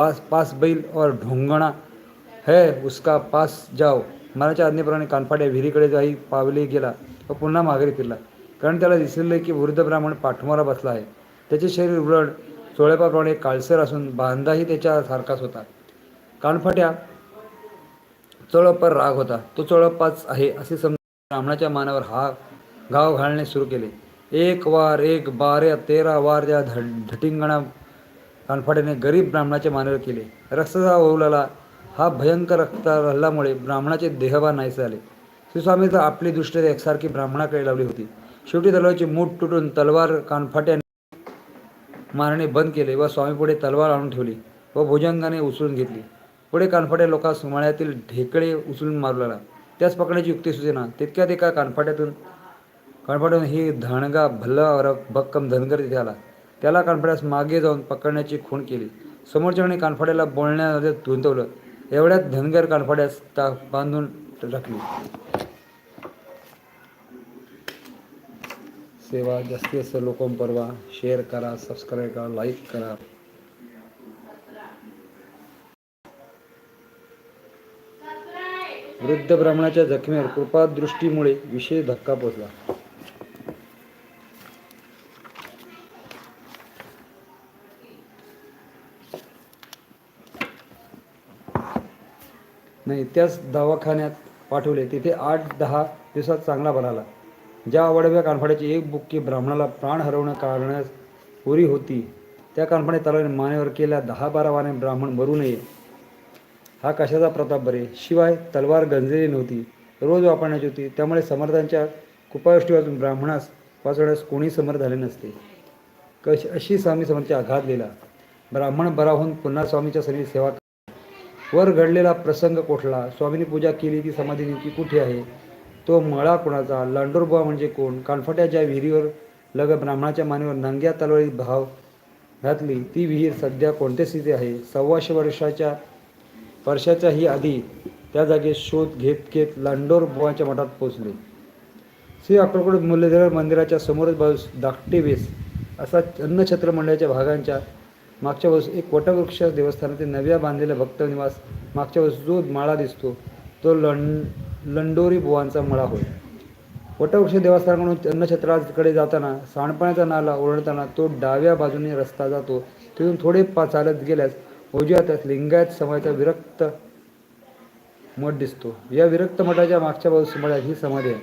Pass pass बैल और ढोंगणा है उसका पास जाओ. मनाच्या आज्ञेप्रमाणे कानफाट्या विहिरीकडे जाई पावले गेला व पुन्हा माघारी फिरला, कारण त्याला दिसले की वृद्ध ब्राह्मण पाठमोरा बसला आहे. त्याचे शरीर उरड चोळपाप्रमाणे काळसर असून बांधाही त्याच्या सारखाच होता. कानफाट्या चोळप्पावर राग होता. तो चोळप्पाच आहे असे समजून ब्राह्मणाच्या मानावर घाव घालणे सुरू केले. एक वार एक 12-13 वार त्या ढटिंगणा कानफाट्याने गरीब ब्राह्मणाच्या मानेवर केले. रक्ताचा ओलाला हा भयंकर रक्त हल्ल्यामुळे ब्राह्मणाचे देहभान नाहीसे झाले. श्रीस्वामी तर आपली दृष्टी एकसारखी ब्राह्मणाकडे लावली होती. शेवटी तलवारची मूठ तुटून तलवार कानफाट्याने मारणे बंद केले व स्वामीपुढे तलवार आणून ठेवली व भुजंगाने उचलून घेतली. पुढे कानफाट्या लोकांस मळ्यातील ढेकळे उचलून मारू लागला. त्यास पकडण्याची युक्ती सुचेना. तितक्यात एका कानफाट्यातून ही धणगा भल्ला भक्कम धनगर तिथे आला. त्याला कानफाट्यास मागे जाऊन पकडण्याची खूण केली. समोरच्याने कानफाट्याला बोलण्यामध्ये गुंतवलं. एवढ्यात धनगर कानफाट्यास बांधून टाकली. सेवा जास्तीत जास्त लोकांपर्वा शेअर करा, सबस्क्राईब करा, लाईक करा. वृद्ध ब्राह्मणाच्या जखमेवर कृपादृष्टीमुळे विशेष धक्का पोचला. नाही, त्याच दवाखान्यात पाठवले. तिथे 8-10 दिवसात चांगला बरा. ज्या आवडव्या कानफाट्याची एक बुक्की ब्राह्मणाला प्राण हरवणं करण्यास पुरी होती, त्या कानफाट्या तलवारीने मानेवर केल्या 10-12 वाराने ब्राह्मण मरू नये हा कशाचा प्रताप बरे. शिवाय तलवार गंजलेली नव्हती, रोज वापरण्याची होती. त्यामुळे समर्थांच्या कृपादृष्टी वाचून ब्राह्मणास वाचवण्यास कोणी समर्थ झाले नसते. अशी स्वामी समर्थांची आघात लिहिला. ब्राह्मण बरा होऊन पुन्हा स्वामीच्या सन्निधी सेवा. वर घडलेला प्रसंग कोठला. स्वामींनी पूजा केली ती समाधी नेमकी कुठे आहे? तो मळा कोणाचा? लांडोरबुवा म्हणजे कोण? कानफाट्या ज्या विहिरीवर लग ब्राह्मणाच्या मानेवर नंग्या तलवारीत भाव घातली ती विहीर सध्या कोणत्या स्थिती आहे? 125 वर्षाच्याही आधी त्या जागेत शोध घेत घेत लांडोरबुवाच्या मठात पोचले. श्री अक्कलकोट मुरलीधर मंदिराच्या समोरच बाजूस धाकटे वेस असा अन्नछत्र मंडळाच्या भागांच्या मागच्या बाजूस एक वटवृक्ष देवस्थानातील नव्या बांधलेला भक्त निवास. मागच्या बाजूस जो माळा दिसतो तो लंडोरी बुवांचा मळा होय. वटवृक्ष देवस्थानाकडून अन्नछत्राकडे जाताना सांडपाण्याचा नाला ओलांडताना तो डाव्या बाजूने रस्ता जातो. तिथून थोडे चालत गेल्यास उजव्यात लिंगायत समाजाचा विरक्त मठ दिसतो. या विरक्त मठाच्या मागच्या बाजूस मळ्यात ही समाधी आहे.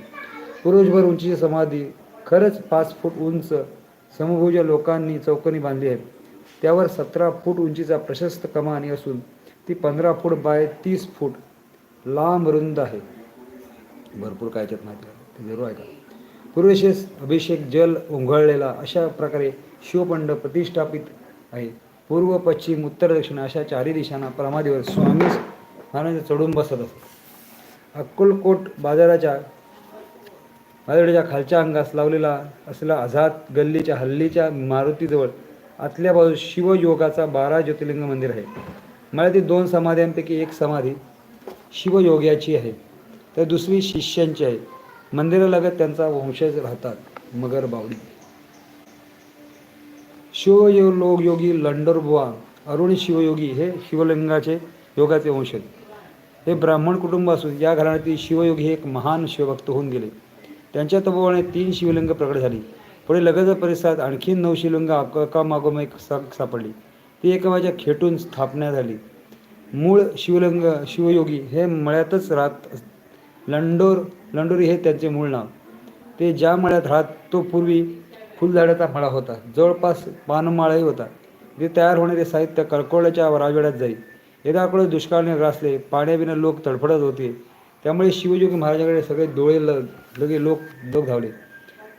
पुरुषभर उंचीची समाधी, खरंच 5 फूट उंच, समभुज लोकांनी चौकोनी बांधली आहे. त्यावर 17 फूट उंचीचा प्रशस्त कमानी असून ती 15 फूट बाय 30 फूट लांब रुंद आहे. भरपूर काय याच्यात माहिती आहे, ते जरूर आहे का. पूर्वेशेस अभिषेक जल उंघळलेला अशा प्रकारे शिवपंड प्रतिष्ठापित आहे. पूर्व, पश्चिम, उत्तर, दक्षिण अशा 4ही दिशांना प्रमादीवर स्वामी महाराज चढून बसत असत. अक्कलकोट बाजाराच्या खालच्या अंगास लावलेला असलेला आझाद गल्लीच्या हल्लीच्या मारुतीजवळ आतल्या बाजूस शिवयोगाचा 12 ज्योतिर्लिंग मंदिर आहे. मळ्यातील 2 समाध्यांपैकी एक समाधी शिवयोग्याची आहे तर दुसरी शिष्यांची आहे. मंदिरालगत त्यांचा वंशज राहतात. मगर बावडी. शिवयोगी लंडोरबुवा अरुणी शिवयोगी हे शिवलिंगाचे योगाचे वंशज. हे ब्राह्मण कुटुंब असून या घराण्यातील शिवयोगी हे एक महान शिवभक्त होऊन गेले. त्यांच्या तपोबळाने 3 शिवलिंग प्रकट झाली. पुढे लगतच्या परिसरात आणखी 9 शिवलिंग एकामागोम एक सापडली. ती एकमेकांच्या खेटून स्थापना झाली. मूळ शिवयोगी हे मळ्यातच राहत. लंडोरी हे त्यांचे मूळ नाव. ते ज्या मळ्यात राहत तो पूर्वी फुलझाडाचा मळा होता. जवळपास पानमाळाही होता. ते तयार होणारे साहित्य कळकोळ्याच्या राजवाड्यात जाई. एकदा अकोळे दुष्काळाने ग्रासले. पाण्याविना लोक तडफडत होते. त्यामुळे शिवयोगी महाराजांकडे सगळे डोळे लगे लोक धावले.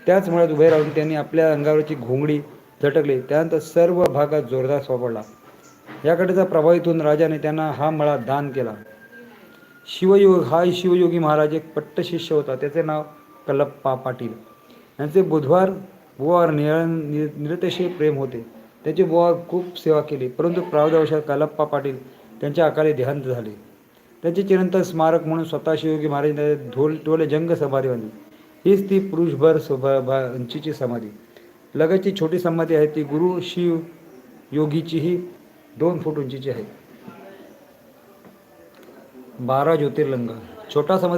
त्याच मळ्यात उभे राहून त्यांनी आपल्या अंगावरची घोंगडी झटकले. त्यानंतर सर्व भागात जोरदार सापडला. या घटनेचा प्रभावित होऊन राजाने त्यांना हा मळा दान केला. हा शिवयोगी महाराज एक पट्टशिष्य होता. त्याचे नाव कल्लप्पा पाटील. यांचे बुवावर निरतिशय प्रेम होते. त्यांचे बुवावर खूप सेवा केली. परंतु प्रारब्धवशात कल्लप्पा पाटील त्यांच्या अकाली देहांत झाले. त्यांचे चिरंतन स्मारक म्हणून स्वतः शिवयोगी महाराजांनी टोले जंग समाधी बांधली. हीच ती पुरुषभर उंचीची समाधी. लगतची छोटी समाधी आहे ती गुरु शिवयोगीचीही 2 फूट उंचीचे आहे. 12 ज्योतिर्लिंग. छोटा समुद्र